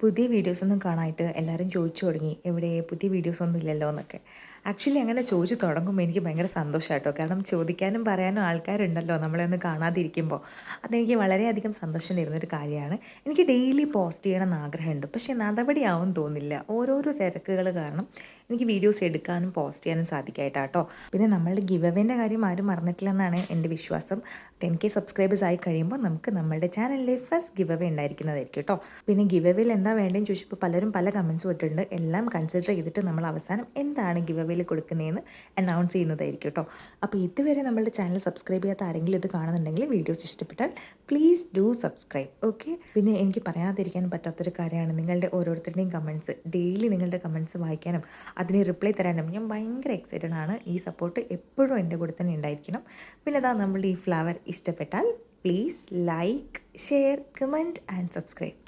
പുതിയ വീഡിയോസൊന്നും കാണാനായിട്ട് എല്ലാവരും ചോദിച്ചു തുടങ്ങി. എവിടെ പുതിയ വീഡിയോസൊന്നും ഇല്ലല്ലോ എന്നൊക്കെ. ആക്ച്വലി അങ്ങനെ ചോദിച്ചു തുടങ്ങുമ്പോൾ എനിക്ക് ഭയങ്കര സന്തോഷാട്ടോ. കാരണം ചോദിക്കാനും പറയാനും ആൾക്കാരുണ്ടല്ലോ നമ്മളെ ഒന്ന് കാണാതിരിക്കുമ്പോൾ. അതെനിക്ക് വളരെയധികം സന്തോഷം തരുന്നൊരു കാര്യമാണ്. എനിക്ക് ഡെയിലി പോസ്റ്റ് ചെയ്യണമെന്ന് ആഗ്രഹമുണ്ട്. പക്ഷേ നടപടിയാവുമെന്ന് തോന്നുന്നില്ല. ഓരോരോ തിരക്കുകൾ കാരണം എനിക്ക് വീഡിയോസ് എടുക്കാനും പോസ്റ്റ് ചെയ്യാനും സാധിക്കായിട്ടാട്ടോ. പിന്നെ നമ്മളുടെ ഗിവ് അവേൻ്റെ കാര്യം ആരും മറന്നിട്ടില്ലെന്നാണ് എൻ്റെ വിശ്വാസം. 10K സബ്സ്ക്രൈബേഴ്സ് ആയി കഴിയുമ്പോൾ നമുക്ക് നമ്മളുടെ ചാനലിലെ ഫസ്റ്റ് ഗിവ് അവേ ഉണ്ടായിരിക്കുന്നതായിരിക്കും കേട്ടോ. പിന്നെ ഗിവ് അവേയിൽ എന്താ വേണ്ടതെന്ന് ചോദിച്ചപ്പോൾ പലരും പല കമൻറ്റ്സ് ഇട്ടിട്ടുണ്ട്. എല്ലാം കൺസിഡർ ചെയ്തിട്ട് നമ്മൾ അവസാനം എന്താണ് ഗിവ് അവേയിൽ കൊടുക്കുന്നതെന്ന് അനൗൺസ് ചെയ്യുന്നതായിരിക്കും കേട്ടോ. അപ്പോൾ ഇതുവരെ നമ്മളുടെ ചാനൽ സബ്സ്ക്രൈബ് ചെയ്യാത്ത ആരെങ്കിലും ഇത് കാണുന്നുണ്ടെങ്കിൽ വീഡിയോസ് ഇഷ്ടപ്പെട്ടാൽ പ്ലീസ് ഡു സബ്സ്ക്രൈബ്. ഓക്കെ. പിന്നെ എനിക്ക് പറയാതിരിക്കാൻ പറ്റാത്തൊരു കാര്യമാണ് നിങ്ങളുടെ ഓരോരുത്തരുടെയും കമൻറ്റ്സ്. ഡെയിലി നിങ്ങളുടെ കമൻറ്റ്സ് വായിക്കാനും അതിന് റിപ്ലൈ തരാനും ഞാൻ ഭയങ്കര എക്സൈറ്റഡ് ആണ്. ഈ സപ്പോർട്ട് എപ്പോഴും എൻ്റെ കൂടെ തന്നെ ഉണ്ടായിരിക്കണം. പിന്നെ നമ്മളുടെ ഈ ഫ്ലവർ ഇഷ്ടപ്പെട്ടാൽ please like, share, comment and subscribe.